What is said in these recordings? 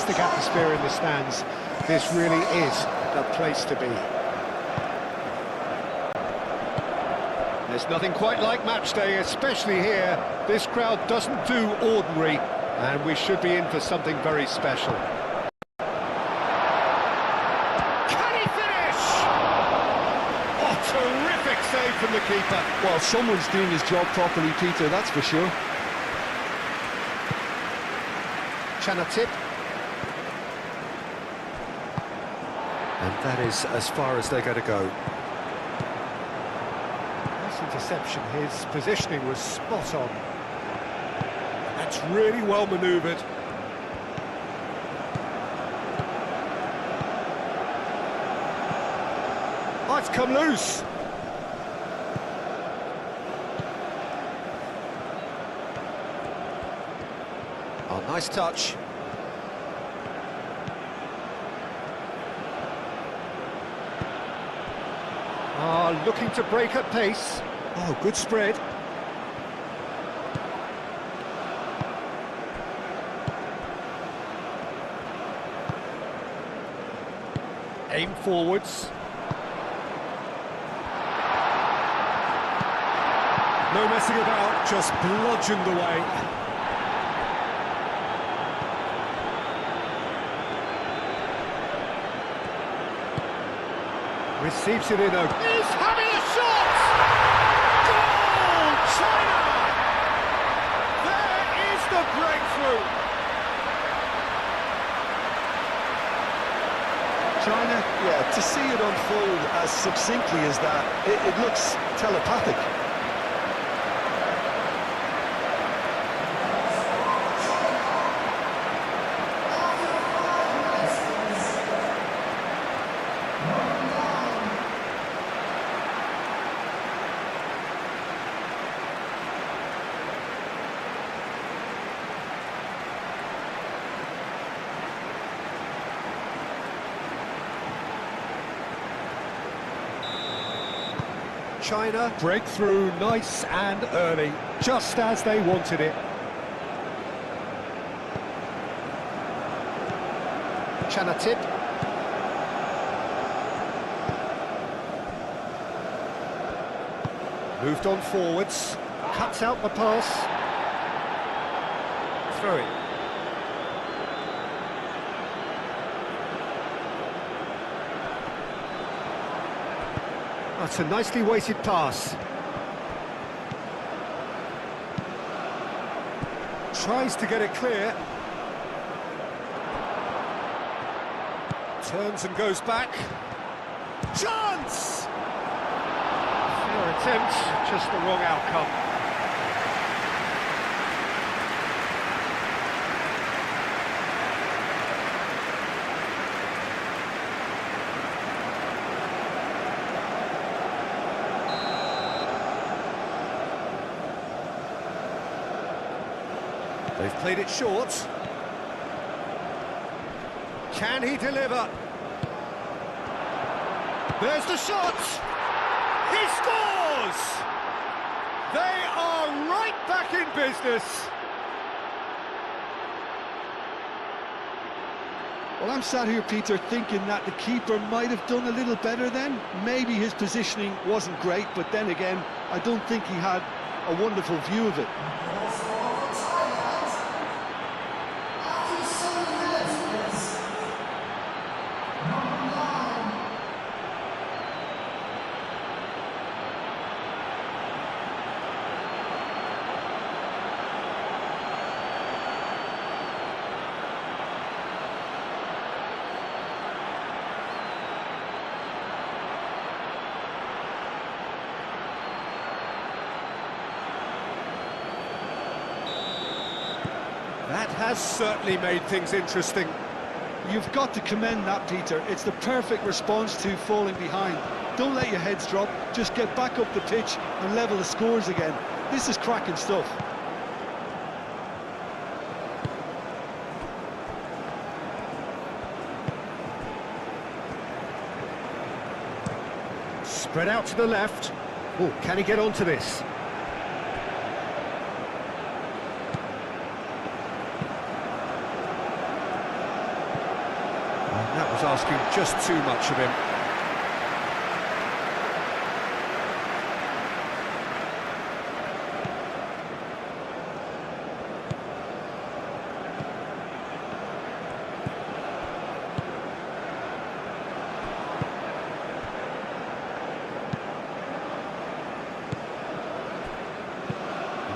fantastic atmosphere in the stands. This really is the place to be. There's nothing quite like match day, especially here. This crowd doesn't do ordinary, and we should be in for something very special. Can he finish? Oh, terrific save from the keeper. Well, someone's doing his job properly, Peter, that's for sure. Channel tip. And that is as far as they're going to go. Interception, his positioning was spot on. That's really well manoeuvred. Oh, it's come loose. Oh, nice touch. Oh, looking to break at pace. Oh, good spread. Aim forwards. No messing about, just bludgeoned away. Receives it in a... He's having a shot! Goal! China! There is the breakthrough! China, yeah, to see it unfold as succinctly as that, it looks telepathic. China breakthrough nice and early, just as they wanted it. China tip. Moved on forwards, cuts out the pass. Throw it. That's a nicely weighted pass. Tries to get it clear. Turns and goes back. Chance! Fair attempt, just the wrong outcome. They've played it short. Can he deliver? There's the shot! He scores! They are right back in business. Well, I'm sat here, Peter, thinking that the keeper might have done a little better then. Maybe his positioning wasn't great, but then again, I don't think he had a wonderful view of it. That has certainly made things interesting. You've got to commend that, Peter. It's the perfect response to falling behind. Don't let your heads drop, just get back up the pitch and level the scores again. This is cracking stuff. Spread out to the left. Oh, can he get onto this? That was asking just too much of him.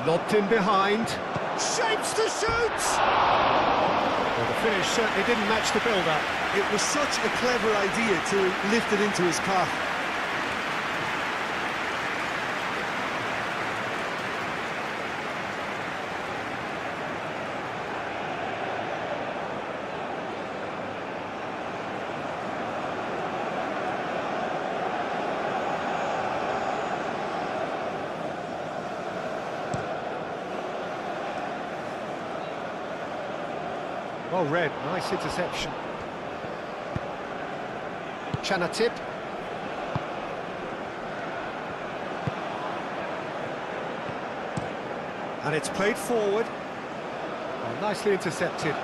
Lobbed in behind. Shapes to shoot! Well, the finish certainly didn't match the build-up. It was such a clever idea to lift it into his path. Well read, nice interception. Chanatip. And it's played forward. Oh, nicely intercepted.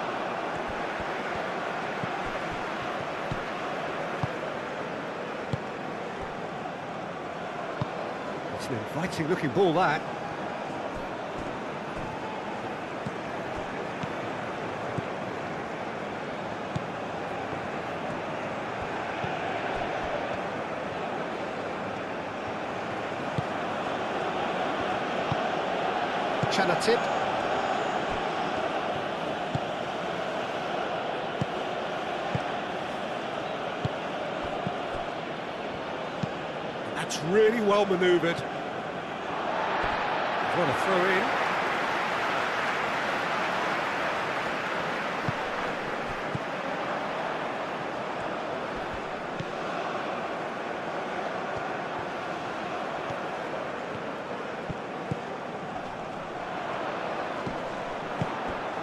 It's an inviting looking ball, that. Chanatip. That's really well manoeuvred. What a throw in.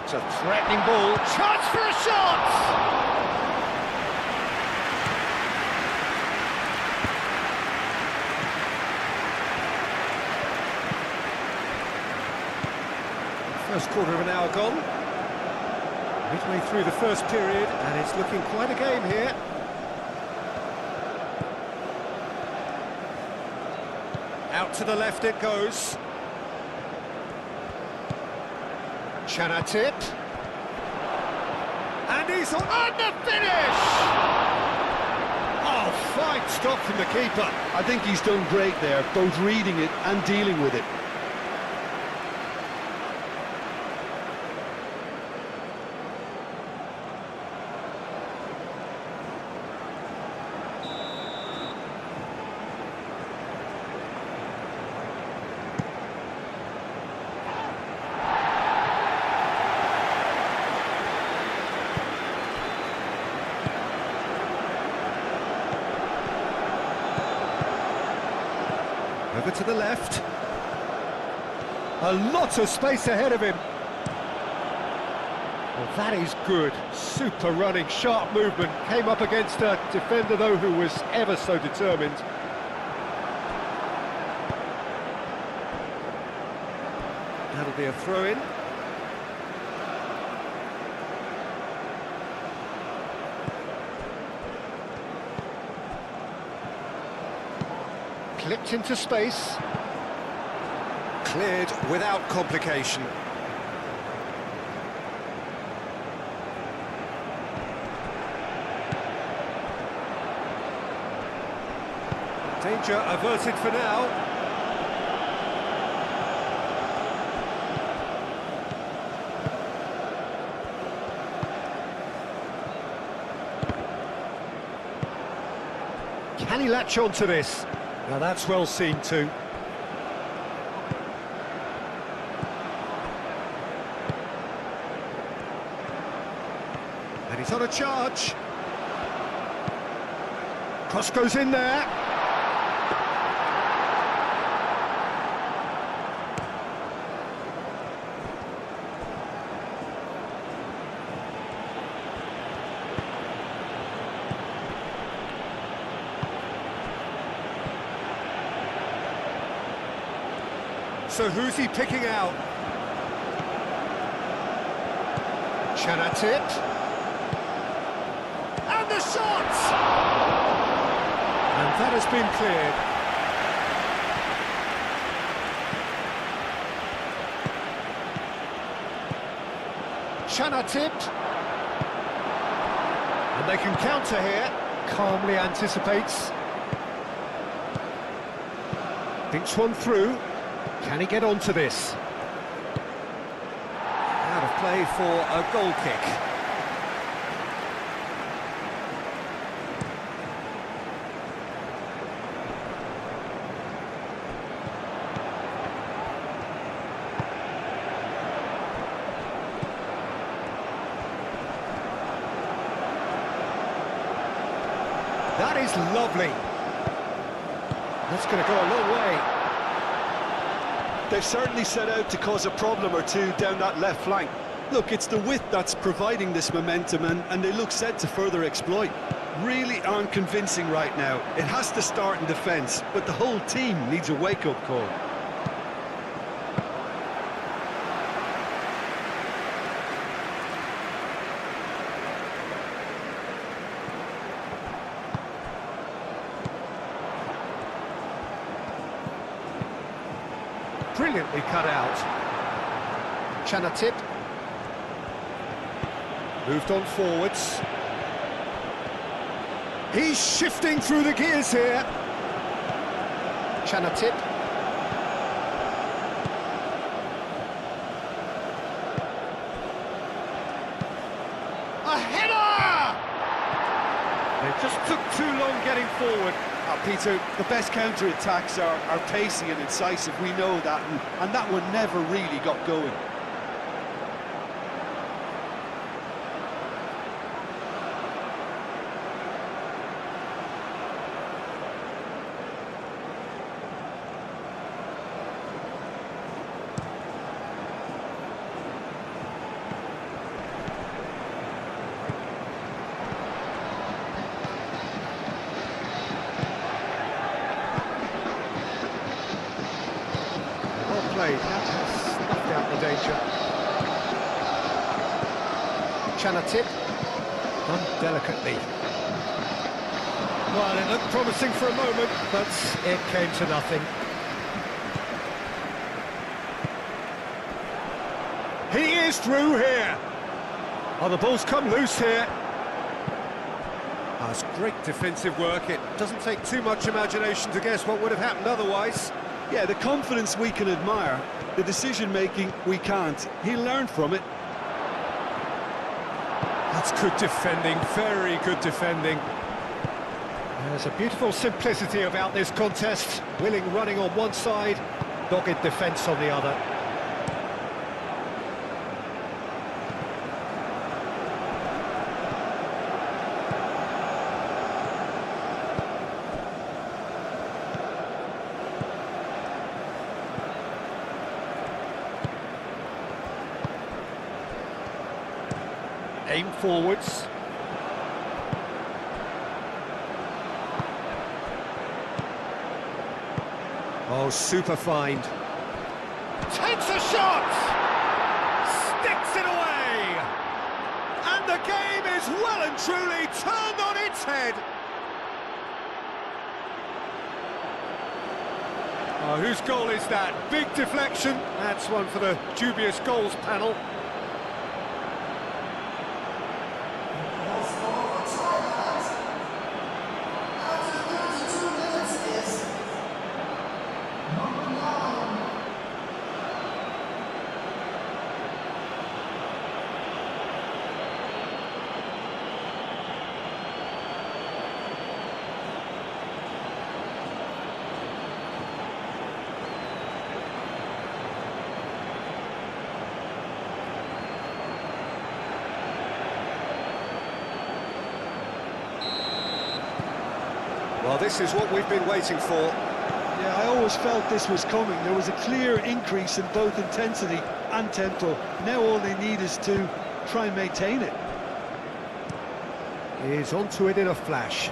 It's a threatening ball. Chance for a shot! First quarter of an hour gone. Midway through the first period, and it's looking quite a game here. Out to the left it goes. Chanatip. And he's on the finish! Oh, fine stop from the keeper. I think he's done great there, both reading it and dealing with it. Over to the left. A lot of space ahead of him. Well, that is good. Super running, sharp movement. Came up against a defender, though, who was ever so determined. That'll be a throw-in. Clipped into space. Cleared without complication. Danger averted for now. Can he latch on to this? Now that's well seen too. And he's on a charge. Cross goes in there. So who's he picking out? Chanatip. And a shot! And that has been cleared. Chana tipped. And they can counter here. Calmly anticipates. Thinks one through. Can he get onto this? Out of play for a goal kick. That is lovely. That's going to go a long way. They've certainly set out to cause a problem or two down that left flank. Look, it's the width that's providing this momentum, and they look set to further exploit. Really aren't convincing right now. It has to start in defence, but the whole team needs a wake-up call. Brilliantly cut out. Chana tip. Moved on forwards. He's shifting through the gears here. Chana tip. A header! They just took too long getting forward. Peter, the best counter-attacks are pacey and incisive, we know that, and that one never really got going. Played. Snuffed out the danger. Chana tip. Done delicately. Well, it looked promising for a moment, but it came to nothing. He is through here. Oh, the ball's come loose here. That's great defensive work. It doesn't take too much imagination to guess what would have happened otherwise. Yeah, the confidence we can admire, the decision-making we can't. He learned from it. That's good defending, very good defending. There's a beautiful simplicity about this contest. Willing running on one side, dogged defence on the other. Aim forwards. Oh, super find. Takes a shot! Sticks it away! And the game is well and truly turned on its head. Oh, whose goal is that? Big deflection. That's one for the dubious goals panel. Well, this is what we've been waiting for. Yeah, I always felt this was coming. There was a clear increase in both intensity and tempo. Now all they need is to try and maintain it. He's onto it in a flash.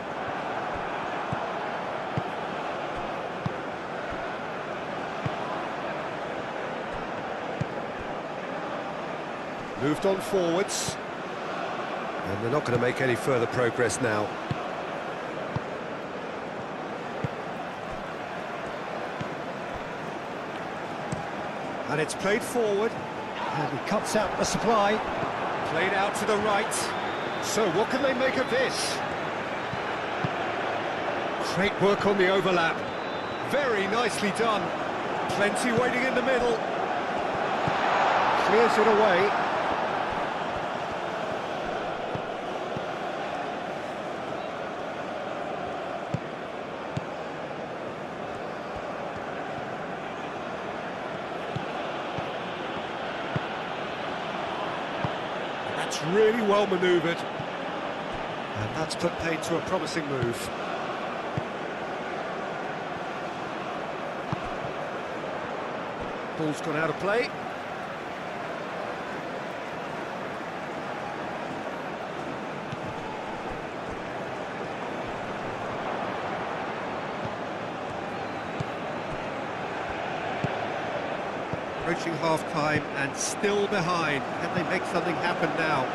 Moved on forwards. And they're not going to make any further progress now. And it's played forward. And he cuts out the supply. Played out to the right. So what can they make of this? Great work on the overlap. Very nicely done. Plenty waiting in the middle. Clears it away. That's really well manoeuvred. And that's put paid to a promising move. Ball's gone out of play. Approaching half-time and still behind. Can they make something happen now?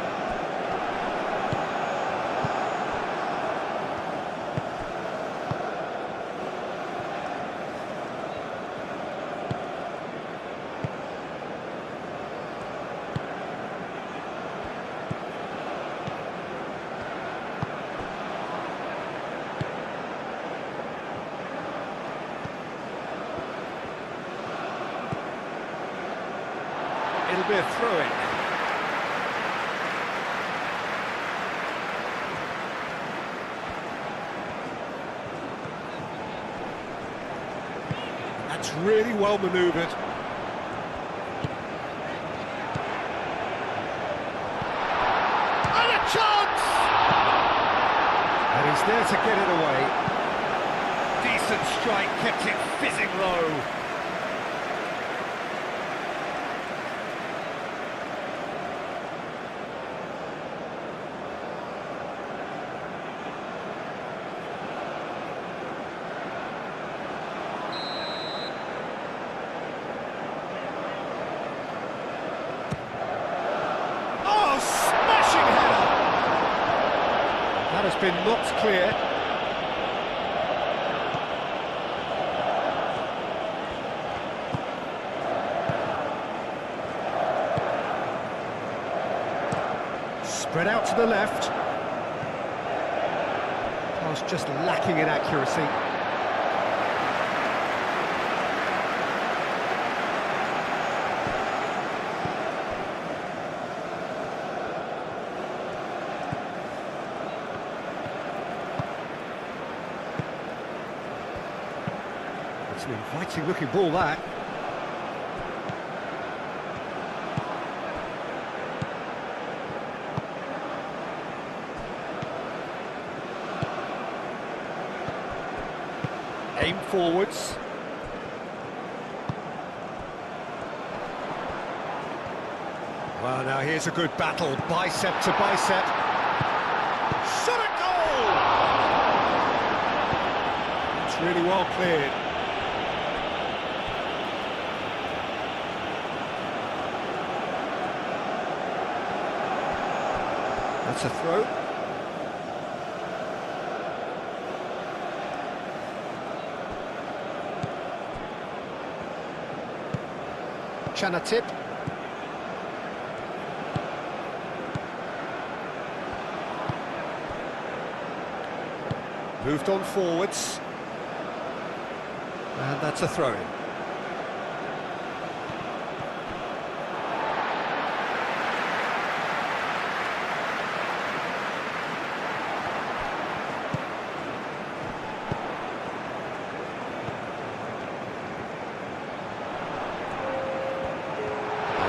It'll be a throw-in. That's really well manoeuvred. And a chance! And he's there to get it away. Decent strike, kept it fizzing low. That has been knocked clear. Spread out to the left. Pass just lacking in accuracy. It's an inviting looking ball, that. Aim forwards. Well, now here's a good battle, bicep to bicep. Shot at goal! It's really well cleared. That's a throw. Chanatip. Moved on forwards. And that's a throw-in.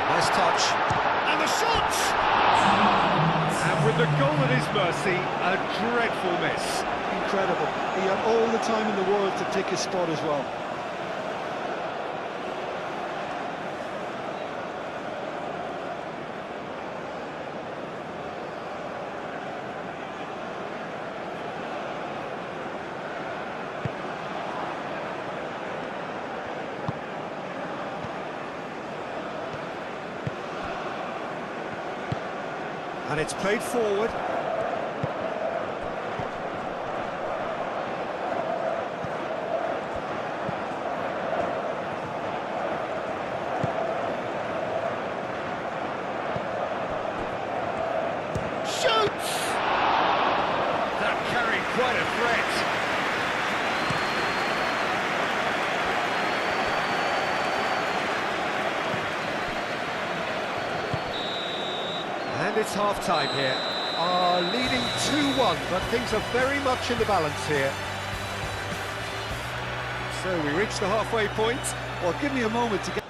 Nice touch. And the shot! And with the goal at his mercy, a dreadful miss. Incredible. He had all the time in the world to take his spot as well. And it's played forward. threat. And it's half-time here. Leading 2-1, but things are very much in the balance here. So we reach the halfway point. Well, give me a moment to get...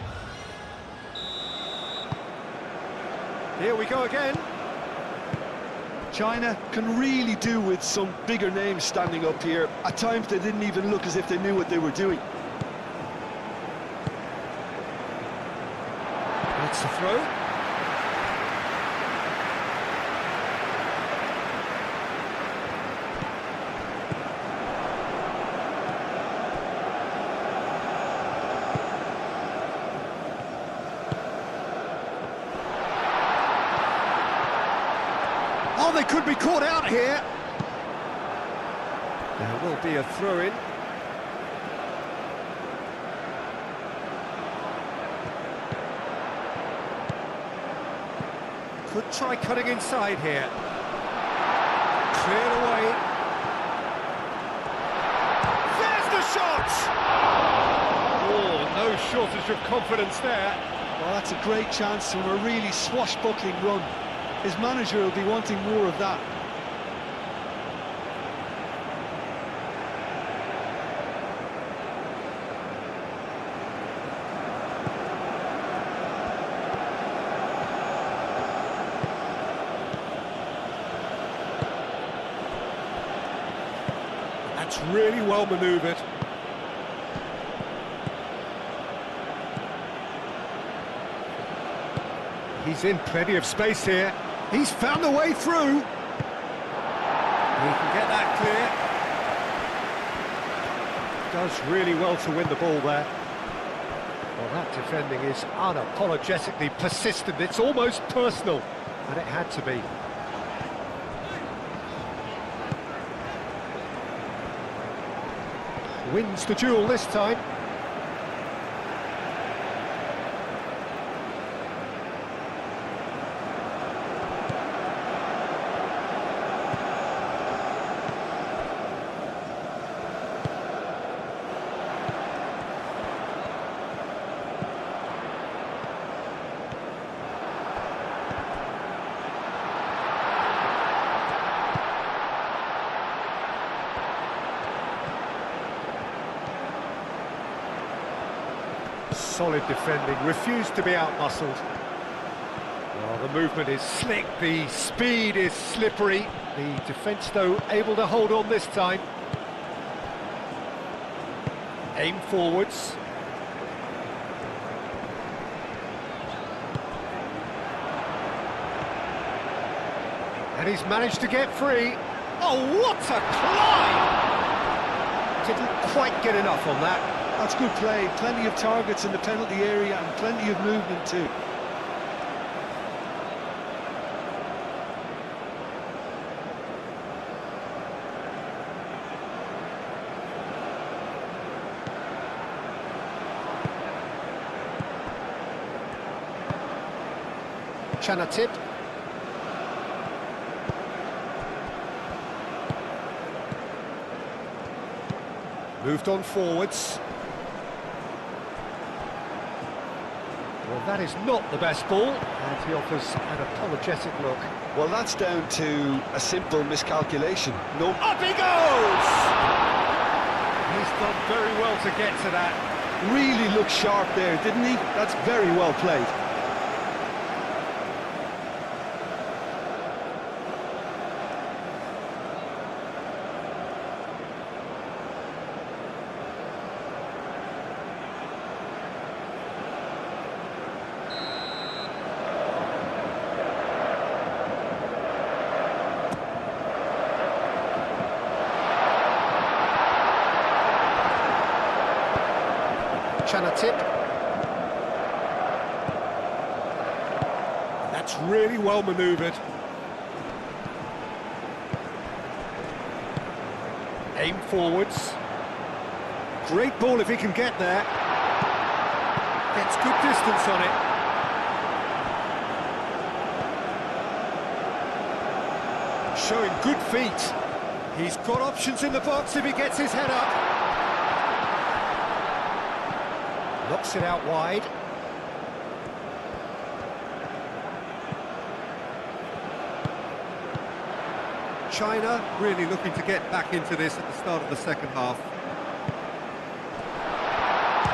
Here we go again. China can really do with some bigger names standing up here. At times they didn't even look as if they knew what they were doing. That's the throw. Oh, they could be caught out here. There will be a throw-in. Could try cutting inside here. Cleared away. There's the shot! Oh, no shortage of confidence there. Well, that's a great chance from a really swashbuckling run. His manager will be wanting more of that. That's really well manoeuvred. He's in plenty of space here. He's found a way through. He can get that clear. Does really well to win the ball there. Well, that defending is unapologetically persistent. It's almost personal, and it had to be. Wins the duel this time. Solid defending, refused to be out-muscled. Well, the movement is slick, the speed is slippery. The defence, though, able to hold on this time. Aim forwards. And he's managed to get free. Oh, what a climb! Didn't quite get enough on that. That's good play, plenty of targets in the penalty area and plenty of movement too. Channel tip. Moved on forwards. Well, that is not the best ball, and he offers an apologetic look. Well, that's down to a simple miscalculation. No. Up he goes! He's done very well to get to that. Really looked sharp there, didn't he? That's very well played. Channel tip. That's really well manoeuvred. Aim forwards. Great ball if he can get there. Gets good distance on it. Showing good feet. He's got options in the box if he gets his head up. Knocks it out wide. China really looking to get back into this at the start of the second half.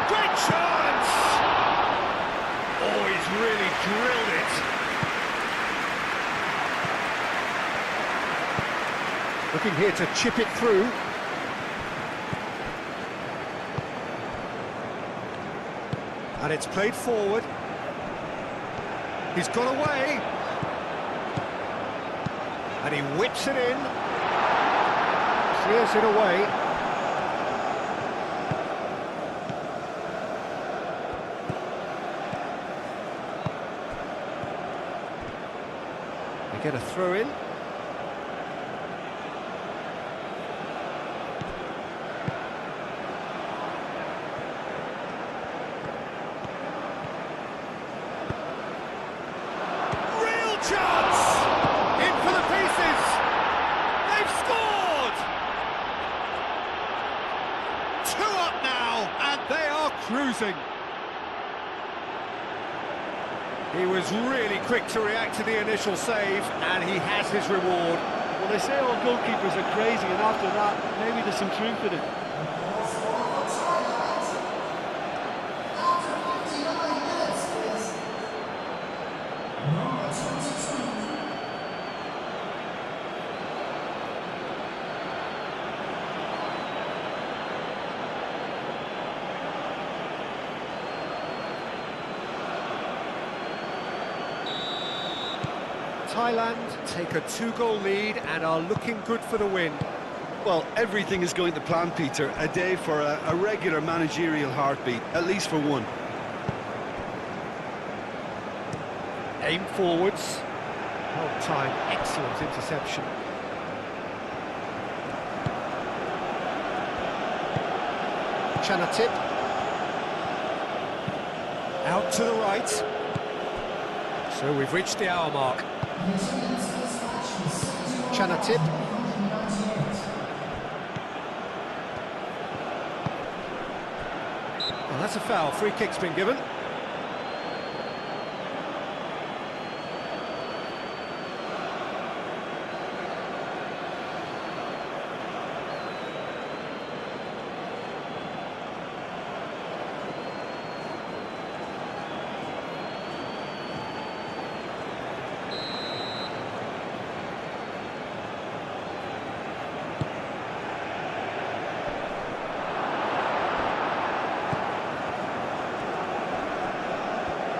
Great chance! Oh, he's really drilled it. Looking here to chip it through. And it's played forward. He's got away. And he whips it in. Clears it away. They get a throw in. Chance! In for the pieces! They've scored! 2 up now, and they are cruising. He was really quick to react to the initial save, and he has his reward. Well, they say all goalkeepers are crazy, and after that, maybe there's some truth in it. Thailand take a 2-goal lead and are looking good for the win. Well, everything is going to plan, Peter. A day for a regular managerial heartbeat, at least for one. Aim forwards. Well timed, excellent interception. Chanatip. Out to the right. So we've reached the hour mark. Chanatip. Well, that's a foul. Free kick's been given.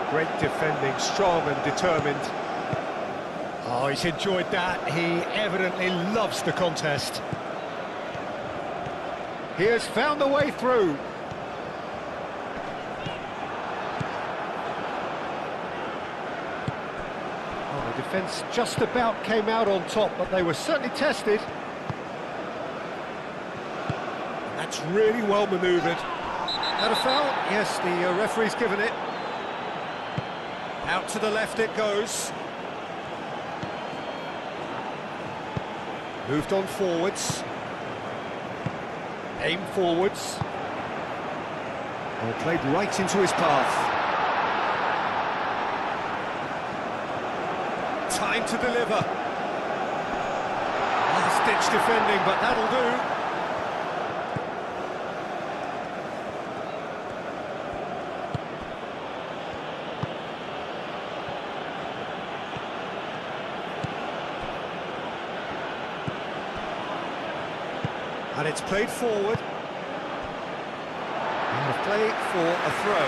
Great defending, strong and determined. Oh, he's enjoyed that. He evidently loves the contest. He has found a way through. Oh, the defence just about came out on top, but they were certainly tested. And that's really well manoeuvred. That a foul? Yes, the referee's given it. Out to the left it goes. Moved on forwards. Aim forwards. Well, played right into his path. Time to deliver. Last-ditch defending, but that'll do. And it's played forward. And a play for a throw.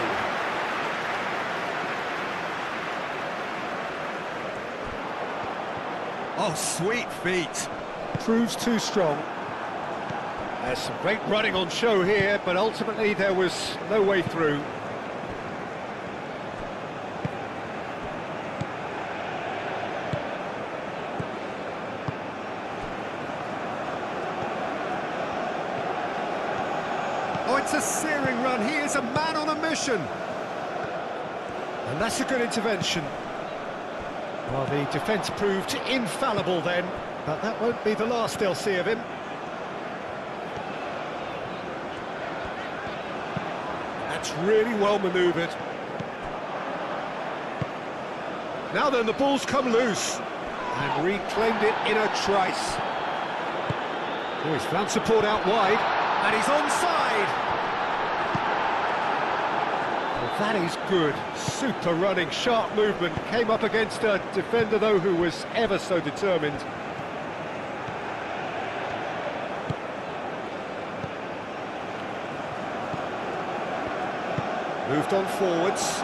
Oh, sweet feet. Proves too strong. There's some great running on show here, but ultimately there was no way through. Oh, it's a searing run. He is a man on a mission. And that's a good intervention. Well, the defence proved infallible then, but that won't be the last they'll see of him. That's really well manoeuvred. Now then, the ball's come loose. And reclaimed it in a trice. Oh, he's found support out wide. And he's onside. Well, that is good. Super running, sharp movement. Came up against a defender, though, who was ever so determined. Moved on forwards.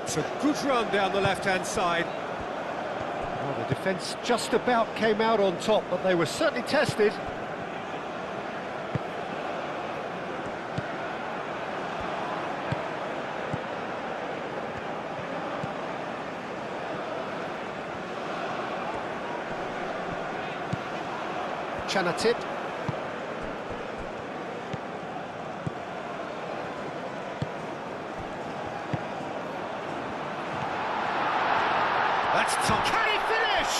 It's a good run down the left-hand side. Well, the defence just about came out on top, but they were certainly tested. Chanatit. That's top. Can he finish?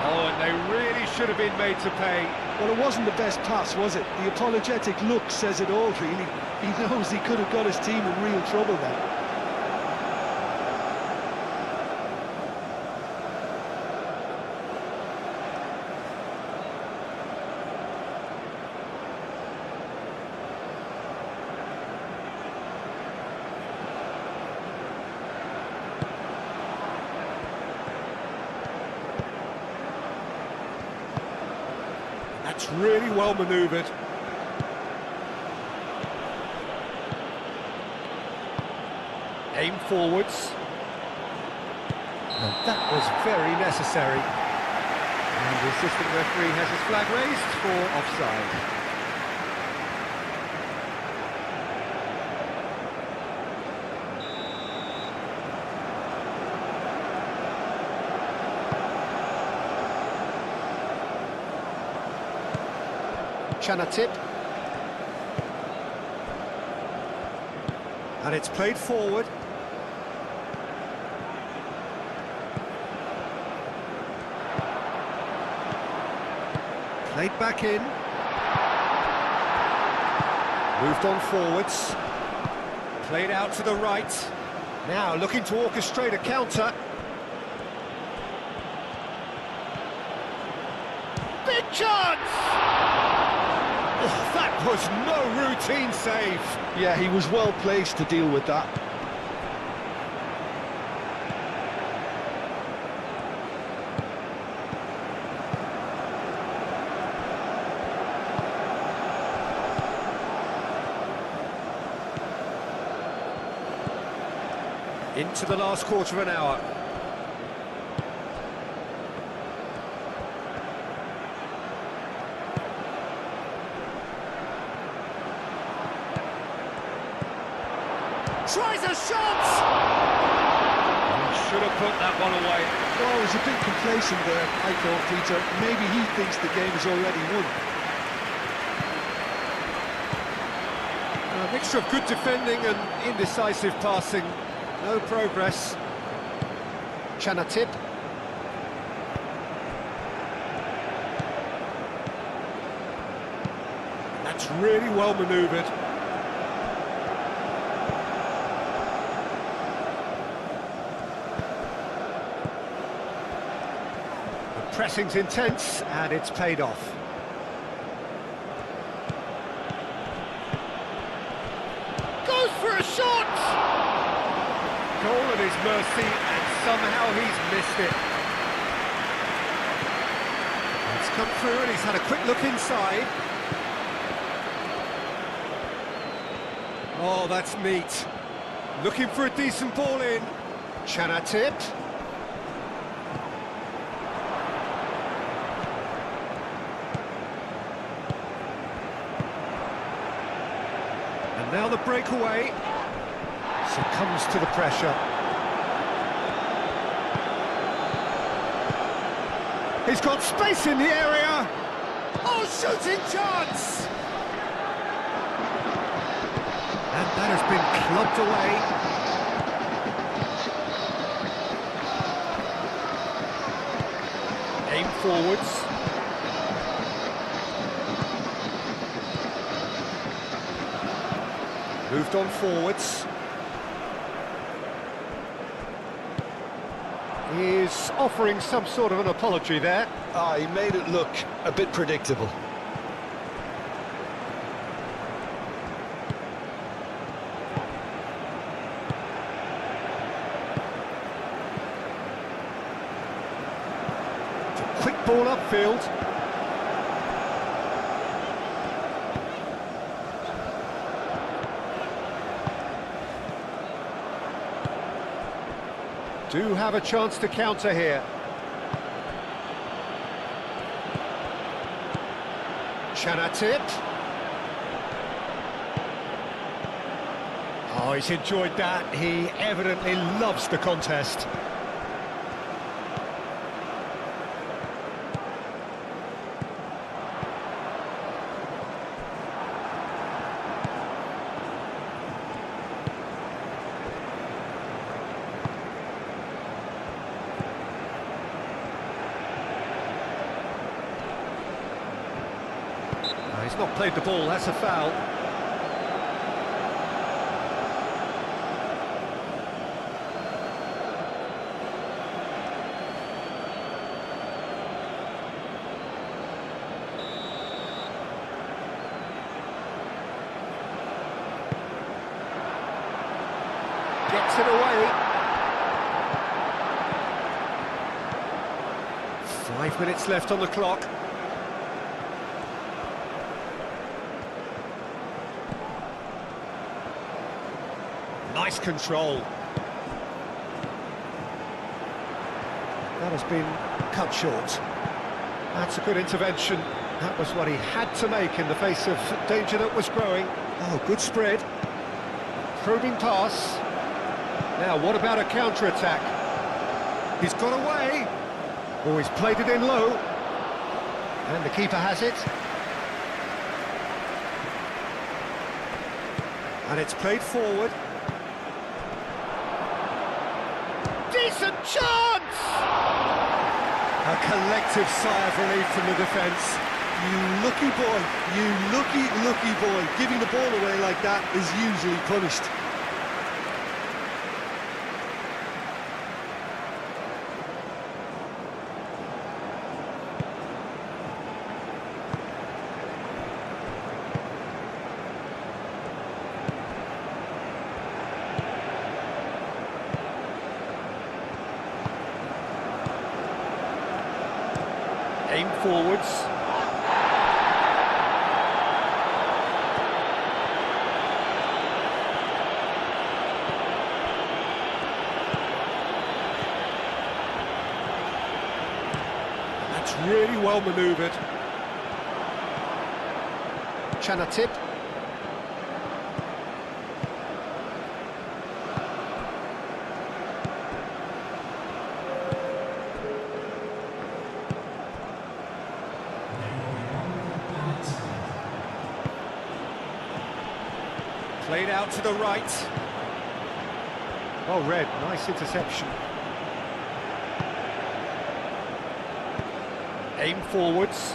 Oh, and they really should have been made to pay. Well, it wasn't the best pass, was it? The apologetic look says it all, really. He knows he could have got his team in real trouble there. That's really well manoeuvred. Aim forwards. And that was very necessary. And the assistant referee has his flag raised for offside. Chanatit. And it's played forward. Played back in. Moved on forwards. Played out to the right. Now looking to orchestrate a counter. Big chance! Oh, that was no routine save. Yeah, he was well placed to deal with that. Into the last quarter of an hour. Tries a shot! He should have put that one away. Well, he was a bit complacent there, I thought, Peter. Maybe he thinks the game is already won. A mixture of good defending and indecisive passing. No progress. Chanatit. That's really well manoeuvred. The pressing's intense and it's paid off. Goes for a shot! Goal at his mercy, and somehow he's missed it. It's come through and he's had a quick look inside. Oh, that's neat. Looking for a decent ball in. Chanatit. And now the breakaway. Succumbs to the pressure. He's got space in the area. Oh, shooting chance! And that has been clubbed away. Aim forwards. moved on forwards. He's offering some sort of an apology there. Ah, he made it look a bit predictable. Quick ball upfield. Do have a chance to counter here. Chanatit. Oh, he's enjoyed that. He evidently loves the contest. He's not played the ball, that's a foul. Gets it away. 5 minutes left on the clock. Nice control. That has been cut short. That's a good intervention. That was what he had to make in the face of danger that was growing. Oh, good spread. Probing pass. Now, what about a counter-attack? He's got away. Oh, he's played it in low. And the keeper has it. And it's played forward. Decent chance! A collective sigh of relief from the defence. You lucky boy, you lucky boy. Giving the ball away like that is usually punished. Aim forwards. That's really well manoeuvred. Chanatit. Played out to the right. Oh, Red, nice interception. Aim forwards.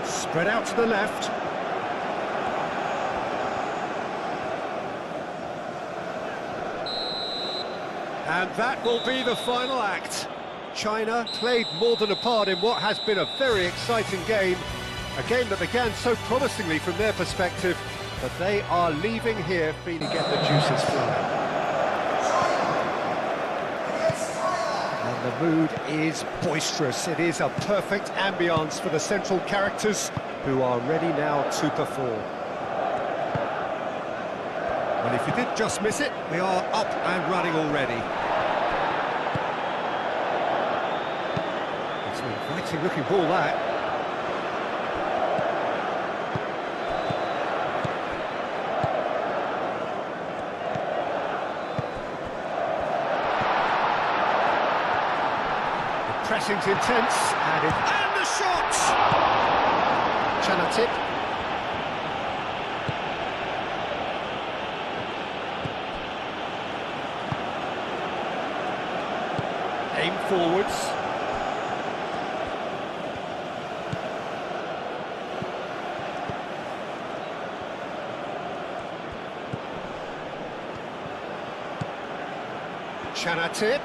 Spread out to the left. And that will be the final act. China played more than a part in what has been a very exciting game. A game that began so promisingly from their perspective, but they are leaving here feeling to get the juices flowing. And the mood is boisterous. It is a perfect ambience for the central characters who are ready now to perform. Well, if you did just miss it, we are up and running already. It's an inviting looking ball, that. Pressing's intense, and the shot! Chanatit. Aim forwards. Chanatip.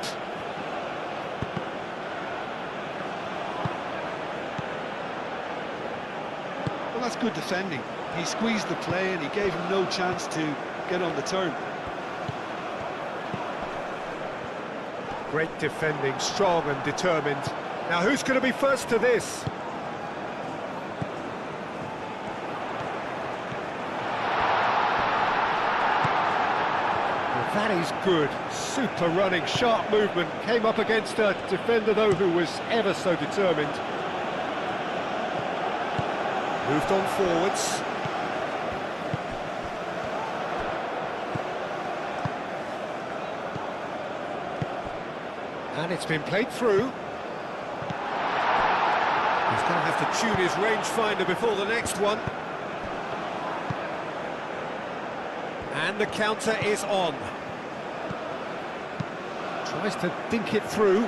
Well, that's good defending. He squeezed the play and he gave him no chance to get on the turn. Great defending, strong and determined. Now who's going to be first to this? Well, that is good. Super running, sharp movement. Came up against a defender, though, who was ever so determined. Moved on forwards. And it's been played through. He's going to have to tune his rangefinder before the next one. And the counter is on. Tries to dink it through.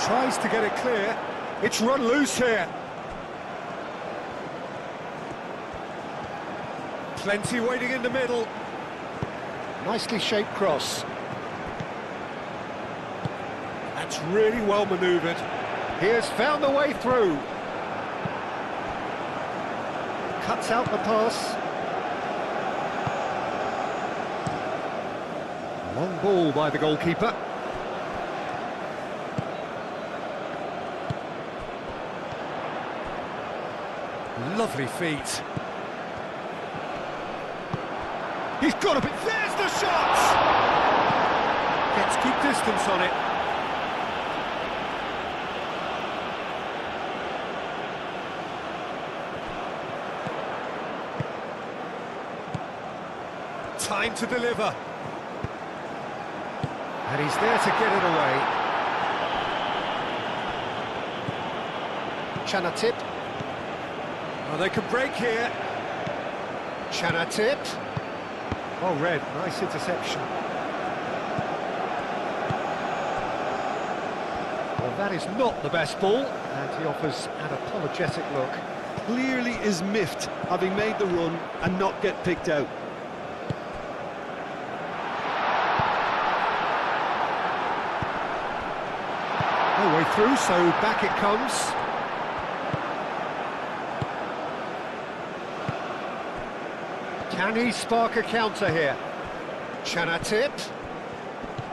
Tries to get it clear. It's run loose here. Plenty waiting in the middle. Nicely shaped cross. That's really well manoeuvred. He has found the way through. Cuts out the pass. Long ball by the goalkeeper. Lovely feet. He's got a bit. There's the shot! Gets good distance on it. Time to deliver. And he's there to get it away. Chanatip. Oh, they could break here. Chanatip. Oh, red. Nice interception. Well, that is not the best ball, and he offers an apologetic look. Clearly is miffed, having made the run and not get picked out. No way through, so back it comes. Can he spark a counter here? Chanatip.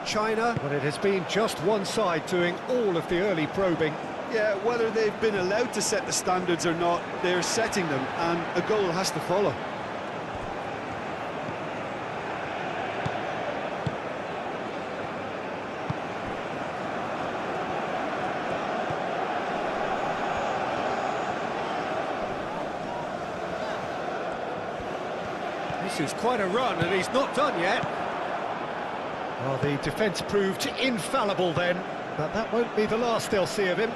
China, but it has been just one side doing all of the early probing. Yeah, whether they've been allowed to set the standards or not, they're setting them, and a goal has to follow. This is quite a run, and he's not done yet. Well, the defence proved infallible then, but that won't be the last they'll see of him.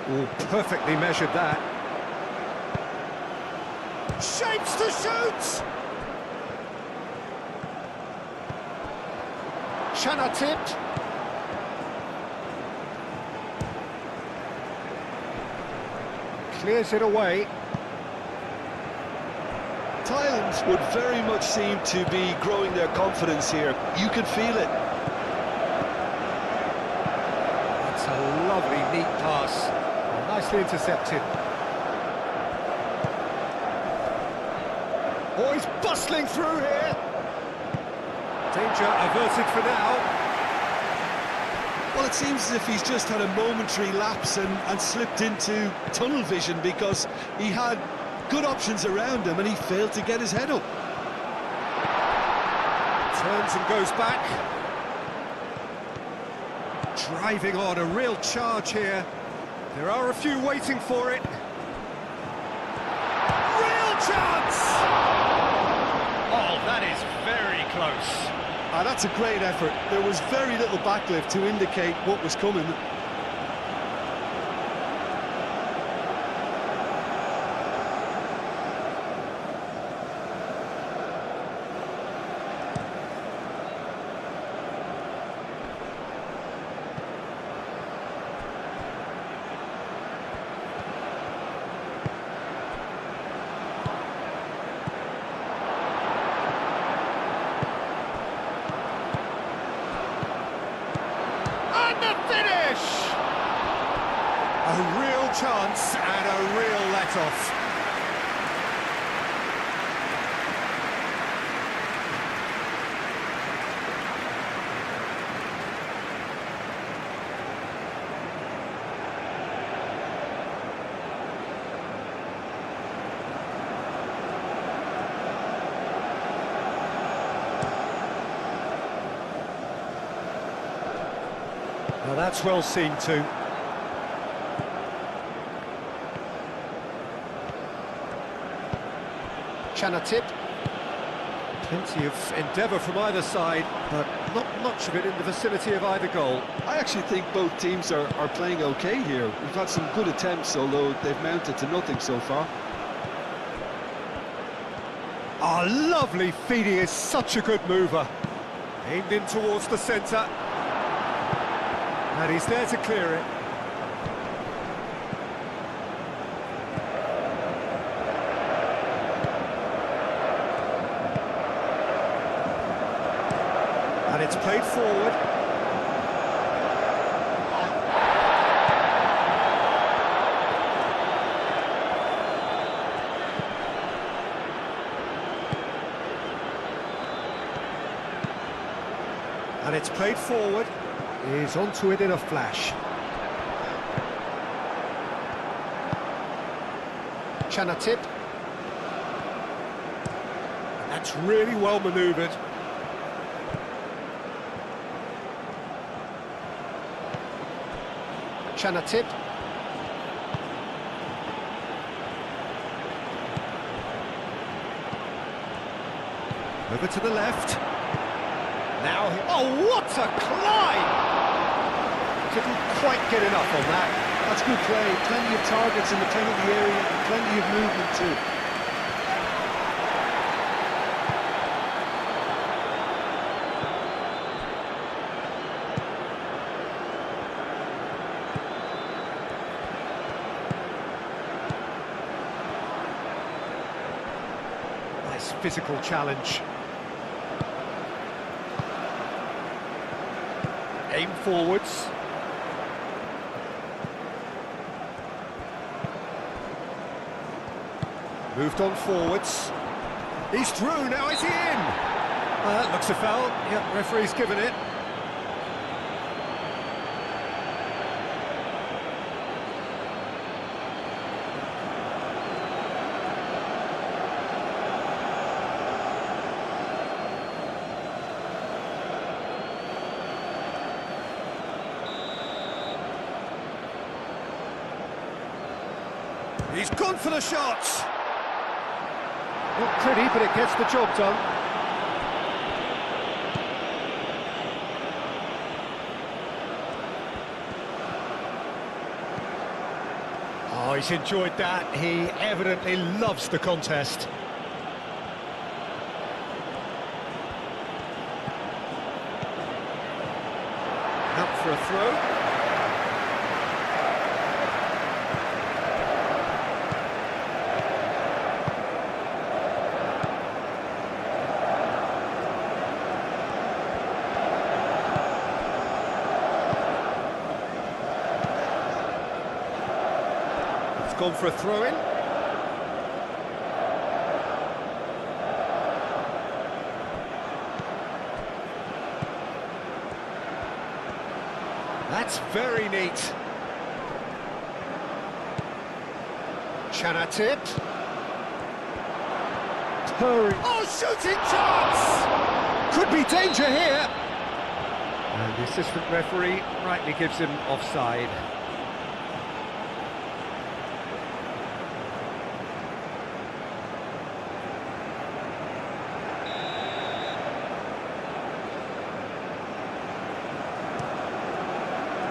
Oh, perfectly measured that. Shapes to shoot! Chanatip. Clears it away. Thailand would very much seem to be growing their confidence here. You can feel it. That's a lovely, neat pass. Nicely intercepted. Oh, he's bustling through here. Danger averted for now. Well, it seems as if he's just had a momentary lapse and slipped into tunnel vision, because he had good options around him and he failed to get his head up. Turns and goes back. Driving on, a real charge here. There are a few waiting for it. Real chance! Oh, that is very close. Ah, that's a great effort. There was very little backlift to indicate what was coming. A real chance and a real let-off. Now that's well seen too. Tip. Plenty of endeavour from either side, but not much of it in the vicinity of either goal. I actually think both teams are playing okay here. We've had some good attempts, although they've mounted to nothing so far. Ah, lovely feed. He is such a good mover. Aimed in towards the centre. And he's there to clear it. And it's played forward. And it's played forward. He's onto it in a flash. Tip. That's really well manoeuvred. Tip. Over to the left. Now, oh, what a climb! Didn't quite get enough on that. That's good play. Plenty of targets in the penalty area and plenty of movement too. Nice physical challenge. Aim forwards. Moved on forwards. He's through, now is he in? That looks a foul. Yep, referee's given it. He's gone for the shot. Not pretty, but it gets the job done. Oh, he's enjoyed that. He evidently loves the contest. Out for a throw. Gone for a throw-in. That's very neat. Tip. Hurry. Oh, shooting chance! Could be danger here. And the assistant referee rightly gives him offside.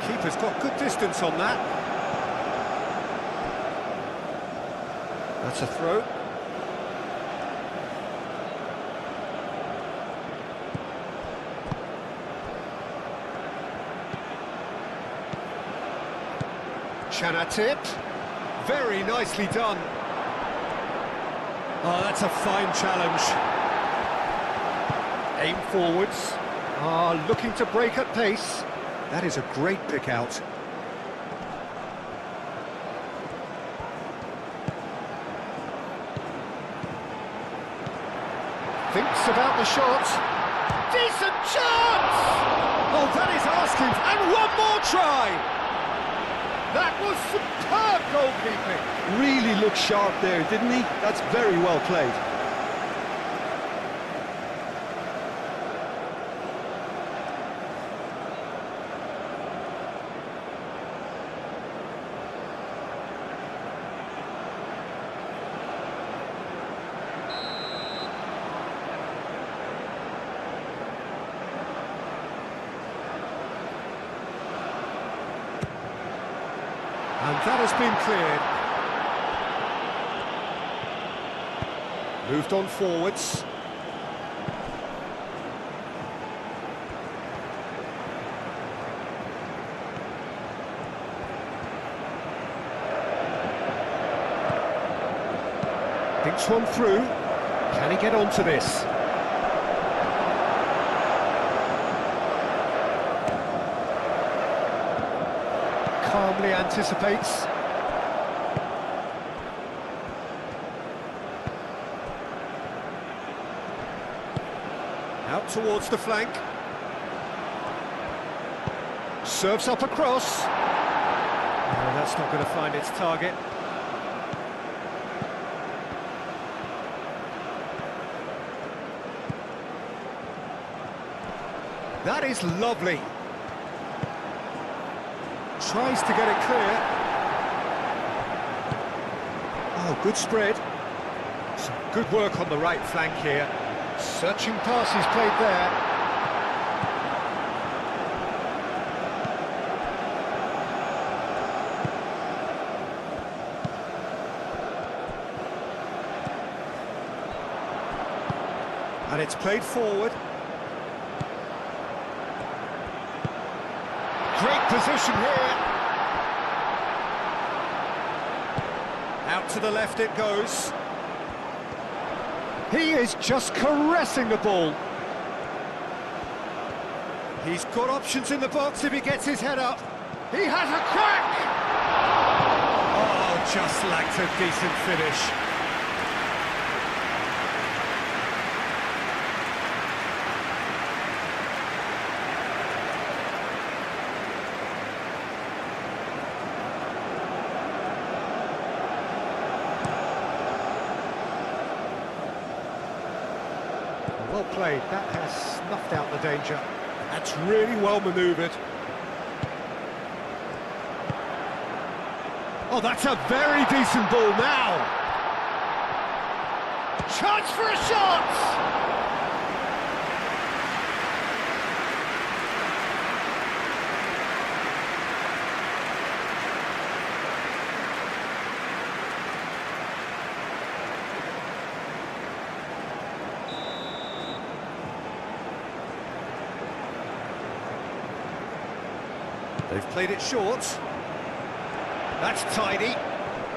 Keeper's got good distance on that. That's a throw. Tip. Very nicely done. Oh, that's a fine challenge. Aim forwards. Looking to break at pace. That is a great pick out. Thinks about the shot. Decent chance! Oh, that is asking. And one more try! That was superb goalkeeping. Really looked sharp there, didn't he? That's very well played. And that has been cleared. Moved on forwards. Thinks one through. Can he get onto this? Calmly anticipates. Out towards the flank. Serves up across. No, that's not going to find its target. That is lovely. Tries to get it clear. Oh, good spread. Some good work on the right flank here. Searching passes played there. And it's played forward. Great position here. Out to the left it goes. He is just caressing the ball. He's got options in the box if he gets his head up. He has a crack! Oh, just lacked a decent finish. Well played, that has snuffed out the danger. That's really well manoeuvred. Oh, that's a very decent ball now. Chance for a shot! They've played it short. That's tidy.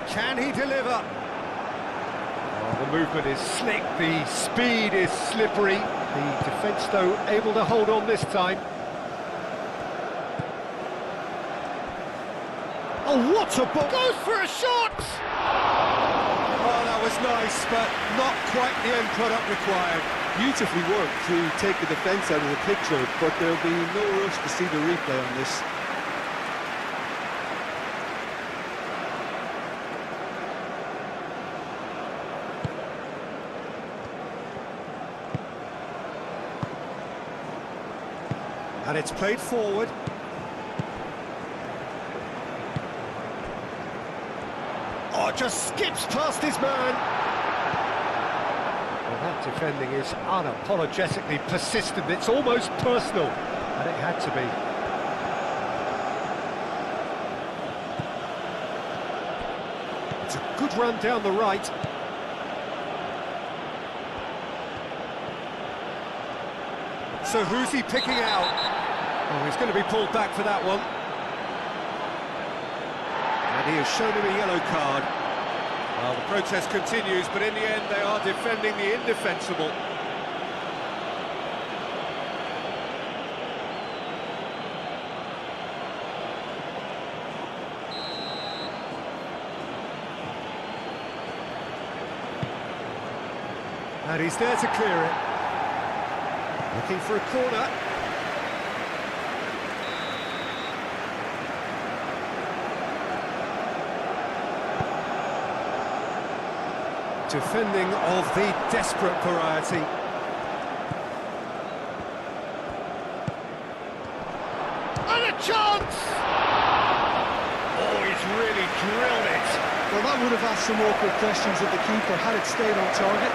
Can he deliver? Oh, the movement is slick, the speed is slippery. The defence, though, able to hold on this time. Oh, what a ball! Goes for a shot! Oh, that was nice, but not quite the end product required. Beautifully worked to take the defence out of the picture, but there'll be no rush to see the replay on this. And it's played forward. Oh, just skips past his man. Well, that defending is unapologetically persistent. It's almost personal, and it had to be. It's a good run down the right. So who's he picking out? Oh, he's going to be pulled back for that one. And he has shown him a yellow card. Well, the protest continues, but in the end they are defending the indefensible. And he's there to clear it. Looking for a corner. Defending of the desperate variety. And a chance! Oh, he's really drilled it. Well, that would have asked some awkward questions of the keeper had it stayed on target.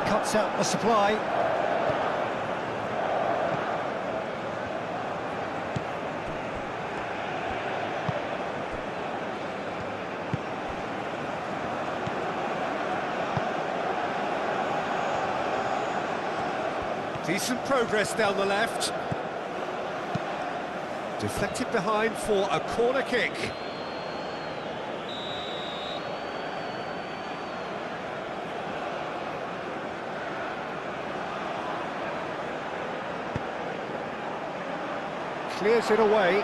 Cuts out the supply. Decent progress down the left. Deflected behind for a corner kick. Clears it away.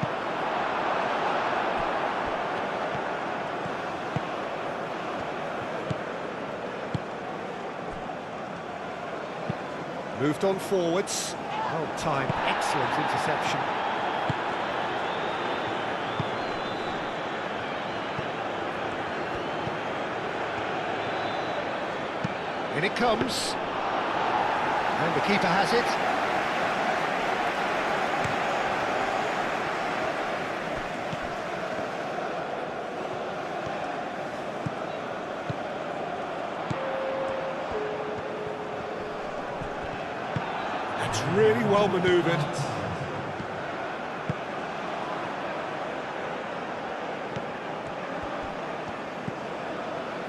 Moved on forwards. Well timed, excellent interception. In it comes. And the keeper has it. It's really well manoeuvred.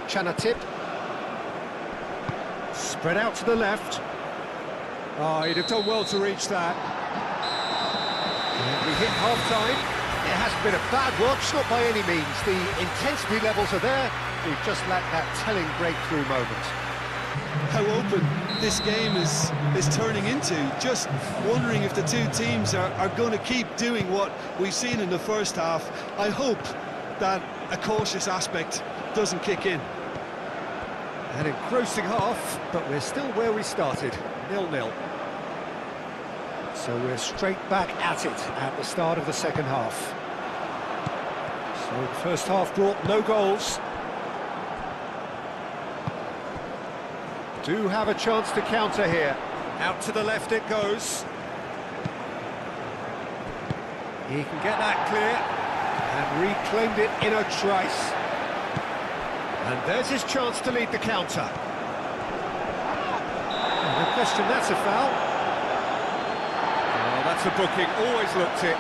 Chanatip. Spread out to the left. Oh, he'd have done well to reach that. And we hit half-time. It hasn't been a bad watch, not by any means. The intensity levels are there. We've just lacked that telling breakthrough moment. How open this game is turning into. Just wondering if the two teams are going to keep doing what we've seen in the first half. I hope that a cautious aspect doesn't kick in. An engrossing half, but we're still where we started, 0-0. So we're straight back at it at the start of the second half. So the first half brought no goals. Do have a chance to counter here. Out to the left it goes. He can get that clear. And reclaimed it in a trice. And there's his chance to lead the counter. No question, that's a foul. Oh, that's a booking, always looked it.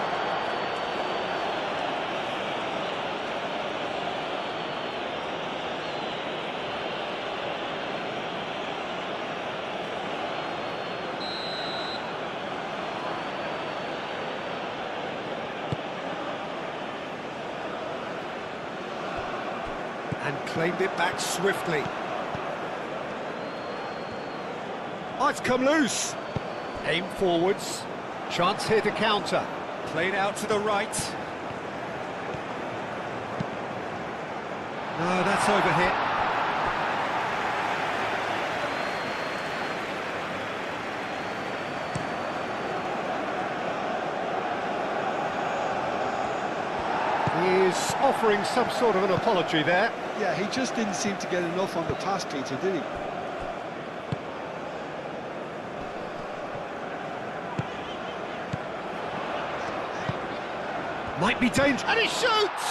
And claimed it back swiftly. Oh, it's come loose. Aim forwards. Chance here to counter. Played out to the right. No, that's overhit. He's offering some sort of an apology there. Yeah, he just didn't seem to get enough on the pass, Peter, did he? Might be dangerous. And he shoots!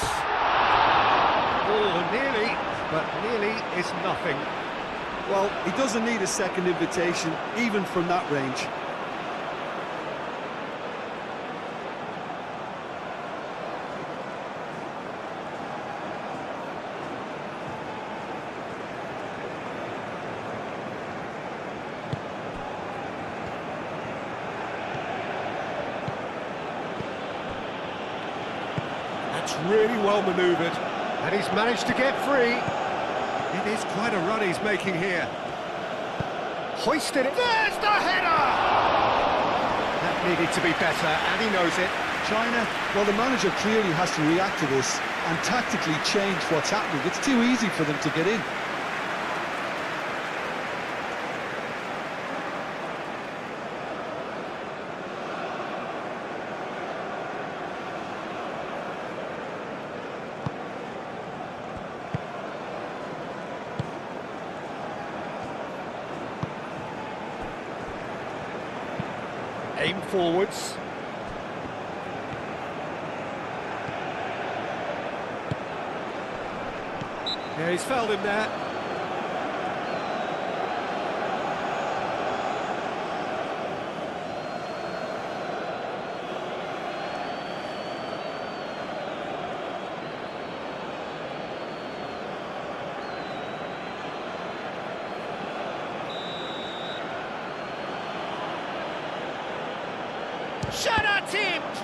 Oh, nearly, but nearly is nothing. Well, he doesn't need a second invitation, even from that range. Really well manoeuvred, and he's managed to get free. It is quite a run he's making here. hoisted it. There's the header! That needed to be better, and he knows it. China, well, the manager clearly has to react to this and tactically change what's happening. It's too easy for them to get in. Aim forwards. Yeah, he's fouled him there. Shot attempt!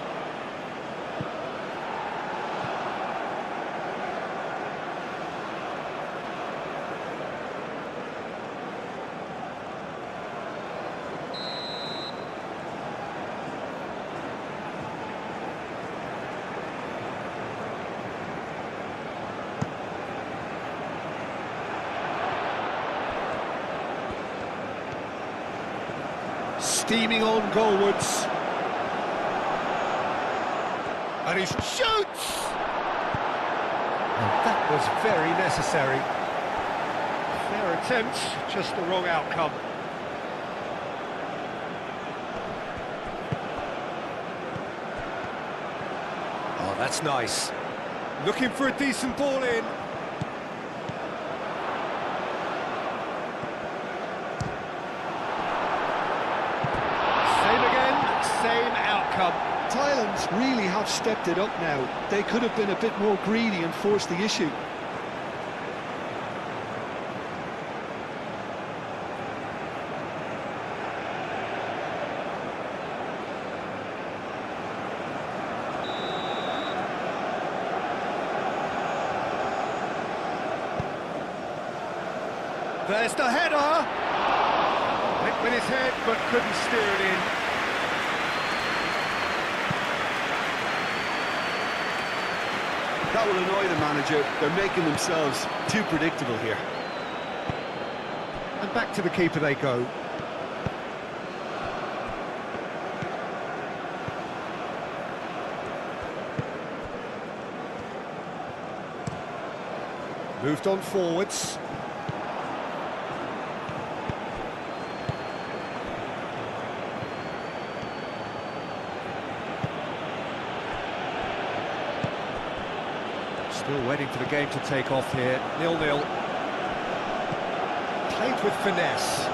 Steaming on goalwards. And he shoots! And that was very necessary. Fair attempt, just the wrong outcome. Oh, that's nice. Looking for a decent ball in. Same again, same outcome. Thailand really have stepped it up now. They could have been a bit more greedy and forced the issue. There's the header! Went with his head, but couldn't steer it in. That will annoy the manager. They're making themselves too predictable here. And back to the keeper they go. Moved on forwards. Still waiting for the game to take off here. 0-0. Played with finesse.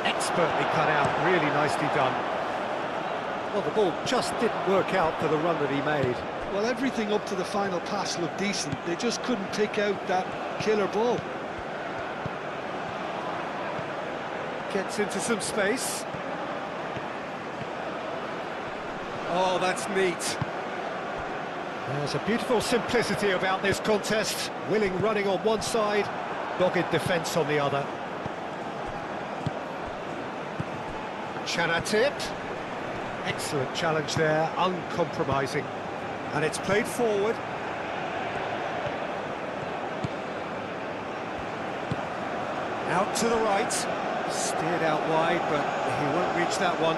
Expertly cut out, really nicely done. Well, the ball just didn't work out for the run that he made. Well, everything up to the final pass looked decent. They just couldn't take out that killer ball. Gets into some space. Oh, that's neat. There's a beautiful simplicity about this contest. Willing running on one side, dogged defence on the other. Chanatip. Excellent challenge there, uncompromising. And it's played forward. Out to the right. Steered out wide, but he won't reach that one.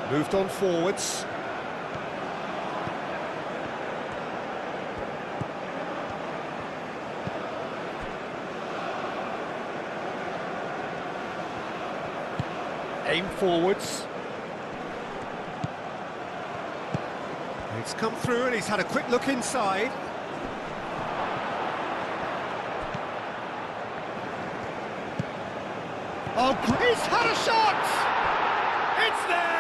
Moved on forwards. Aim forwards. It's come through and he's had a quick look inside. Oh, he's had a shot! It's there!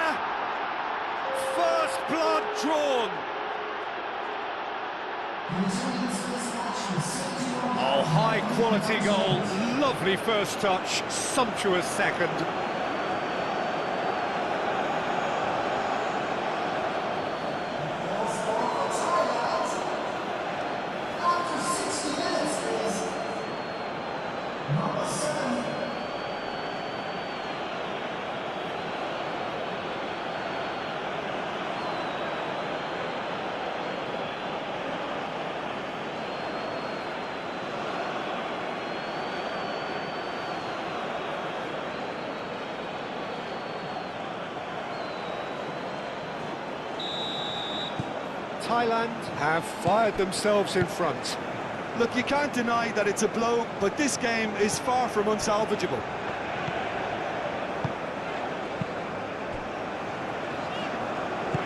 First blood drawn. Oh, high quality goal. Lovely first touch, sumptuous second. Thailand have fired themselves in front. Look, you can't deny that it's a blow, but this game is far from unsalvageable.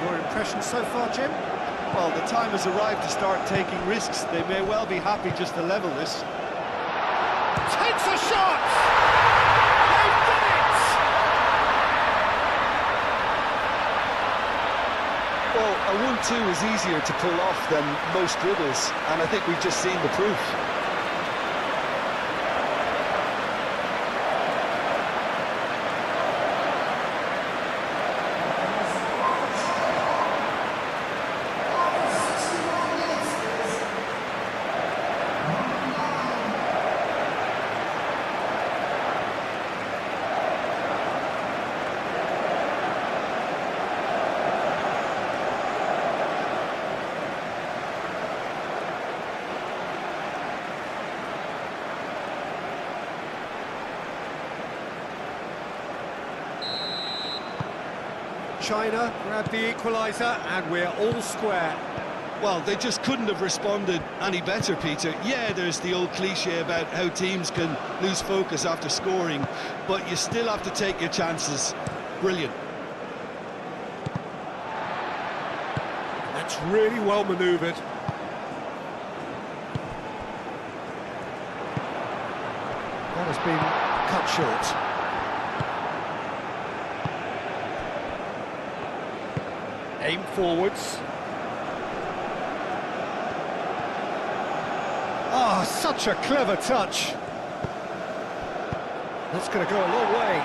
Your impression so far, Jim? Well, the time has arrived to start taking risks. They may well be happy just to level this. Takes a shot! They've done it! Well, a 1-2 is easier to pull off than most dribbles, and I think we've just seen the proof. China grab the equaliser and we're all square. Well, they just couldn't have responded any better, Peter. Yeah, there's the old cliche about how teams can lose focus after scoring, but you still have to take your chances. Brilliant. That's really well manoeuvred. That has been cut short. Aim forwards. Ah, such a clever touch. That's going to go a long way.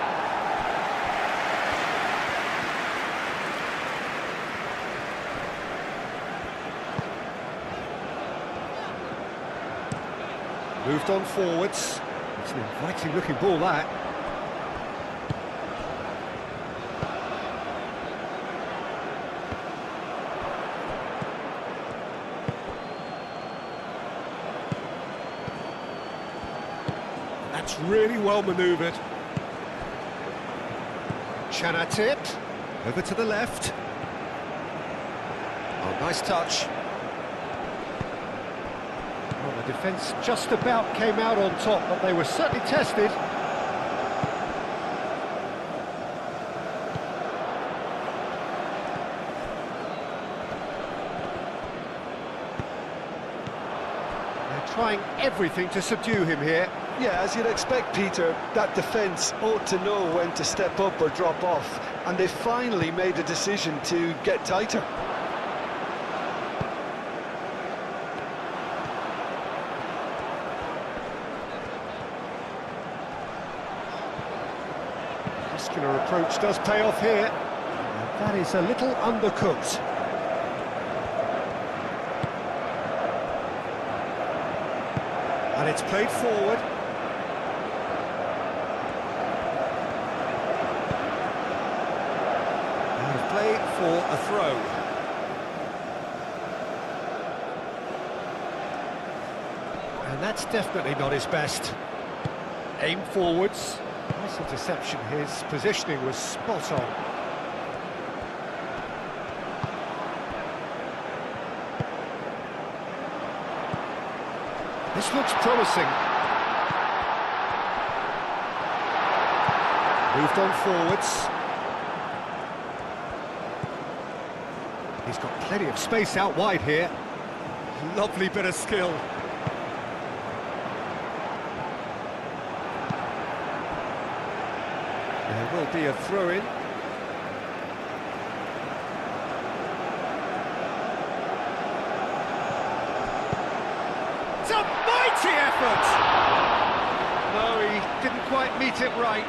Moved on forwards. It's an inviting looking ball, that. That's really well manoeuvred. Chanatip, over to the left. Oh, nice touch. Well, the defence just about came out on top, but they were certainly tested. They're trying everything to subdue him here. Yeah, as you'd expect, Peter, that defence ought to know when to step up or drop off, and they finally made a decision to get tighter. Muscular approach does pay off here. And that is a little undercooked. And it's played forward. Play for a throw. And that's definitely not his best. Aim forwards. Nice interception. His positioning was spot on. This looks promising. Moved on forwards. He's got plenty of space out wide here. Lovely bit of skill. There will be a throw-in. It's a mighty effort! No, he didn't quite meet it right.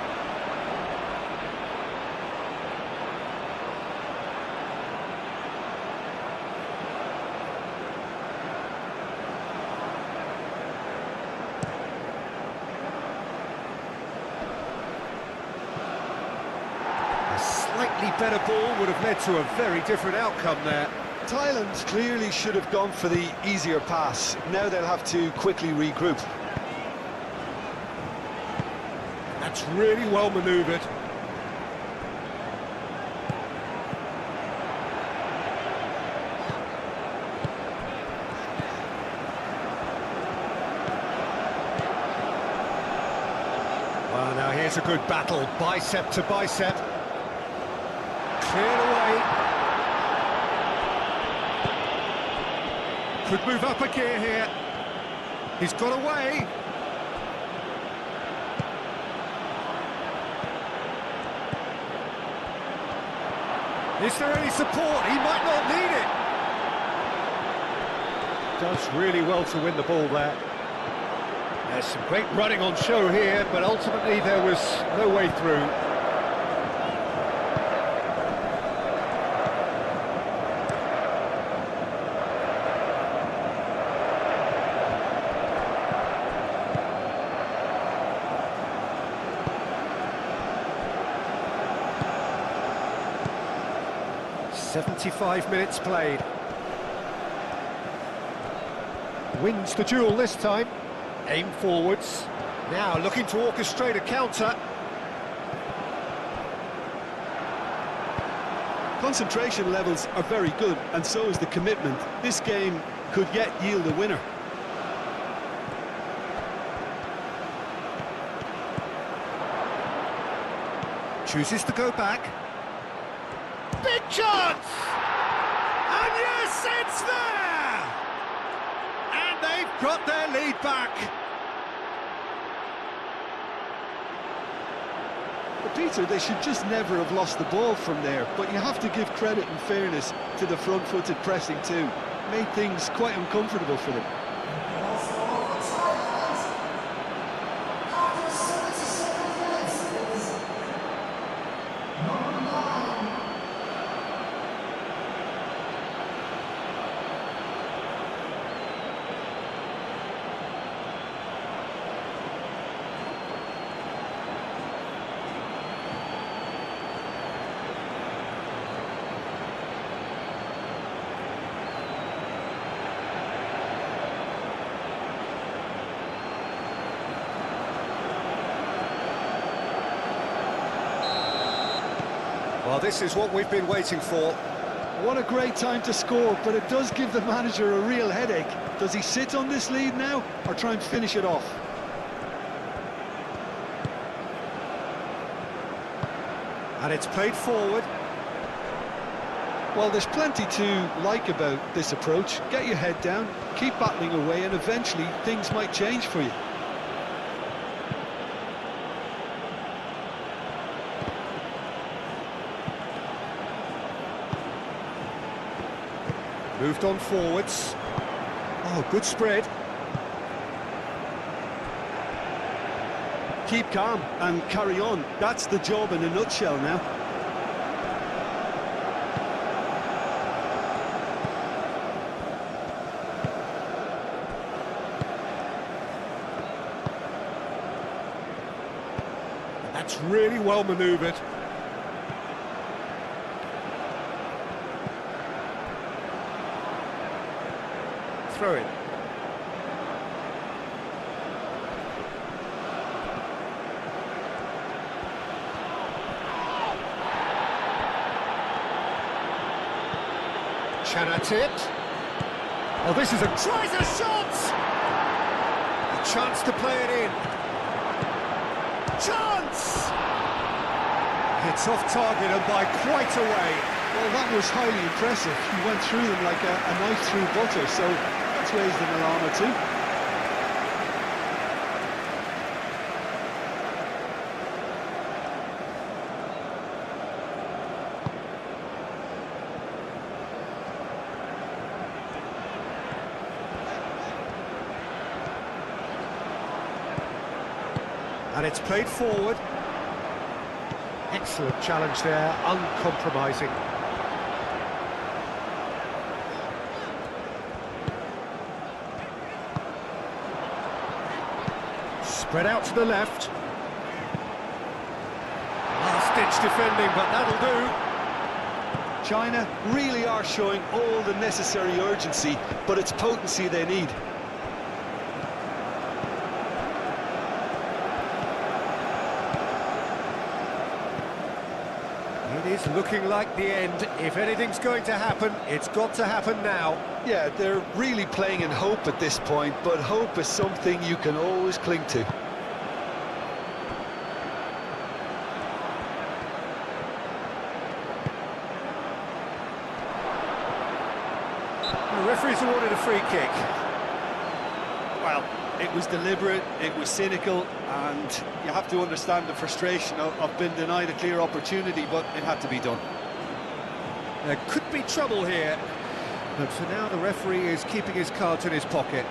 Slightly better ball would have led to a very different outcome there. Thailand clearly should have gone for the easier pass. Now they'll have to quickly regroup. That's really well manoeuvred. Here's a good battle, bicep to bicep. Cleared away. Could move up a gear here. He's got away. Is there any support? He might not need it. Does really well to win the ball there. There's some great running on show here, but ultimately there was no way through. "75 minutes played. Wins the duel this time. Aim forwards. Now looking to orchestrate a counter. Concentration levels are very good, and so is the commitment. This game could yet yield a winner. Chooses to go back. Big chance! And yes, it's there! And they've got their lead back. But Peter, they should just never have lost the ball from there, but you have to give credit and fairness to the front-footed pressing too. Made things quite uncomfortable for them. Well, this is what we've been waiting for. What a great time to score, but it does give the manager a real headache. Does he sit on this lead now, or try and finish it off? And it's played forward. Well, there's plenty to like about this approach. Get your head down, keep battling away, and eventually things might change for you. Moved on forwards. Oh, good spread. Keep calm and carry on. That's the job in a nutshell now. That's really well manoeuvred. Throw it. Channel tipped. Oh, this is tries a shot! A chance to play it in. Chance! It's off target and by quite a way. Well, that was highly impressive. He went through them like a knife through butter, so that's raised an alarm or two. And it's played forward. Excellent challenge there, uncompromising. Spread out to the left. Last-ditch defending, but that'll do. China really are showing all the necessary urgency, but it's potency they need. It is looking like the end. If anything's going to happen, it's got to happen now. Yeah, they're really playing in hope at this point, but hope is something you can always cling to. The referee's awarded a free kick. Well, it was deliberate, it was cynical, and you have to understand the frustration of being denied a clear opportunity, but it had to be done. There could be trouble here, but for now the referee is keeping his cards in his pocket.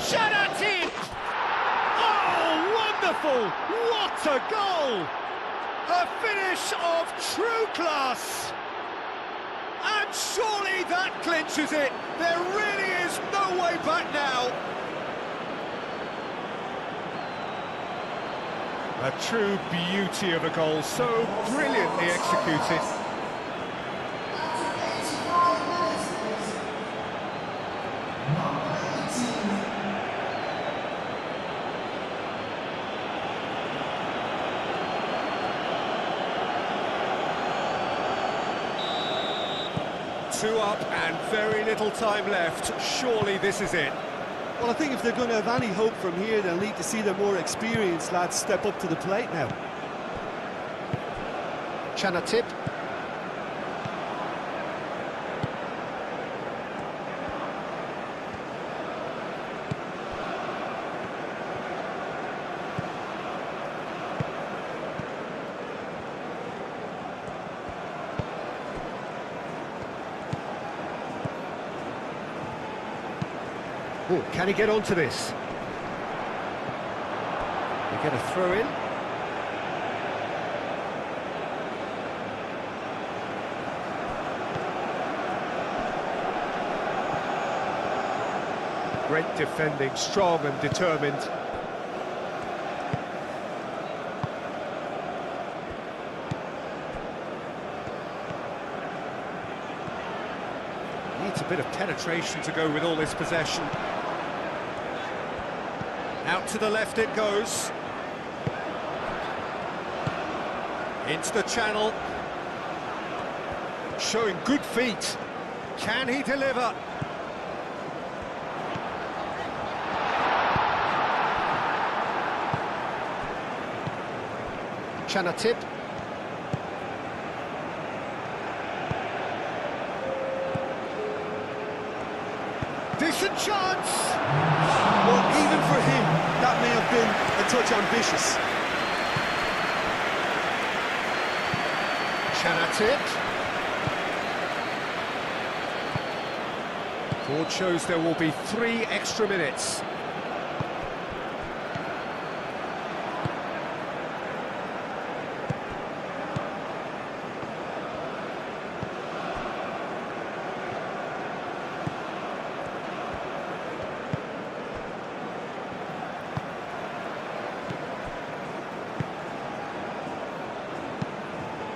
Shut it! Oh, wonderful! What a goal! A finish of true class! And surely that clinches it. There really is no way back now. A true beauty of a goal, so brilliantly executed. Two up and very little time left. Surely this is it. Well, I think if they're going to have any hope from here, they'll need to see the more experienced lads step up to the plate now. Channel tip. Oh, can he get onto this? They get a throw in. Great defending, strong and determined. Needs a bit of penetration to go with all this possession. Out to the left it goes. Into the channel. Showing good feet. Can he deliver? Channel tip. Decent chance! Well, even for him, that may have been a touch ambitious. Channel tip. Board shows there will be 3 extra minutes.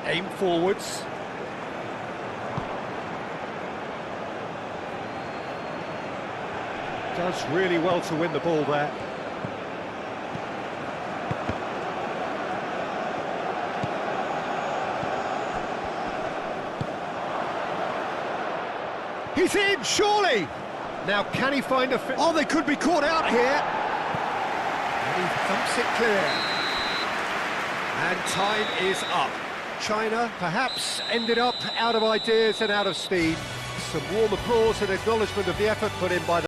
Aim forwards. Does really well to win the ball there. He's in, surely! Now can he find a fit? Oh, they could be caught out here! And he thumps it clear. And time is up. China perhaps ended up out of ideas and out of steam. Some warm applause and acknowledgement of the effort put in by the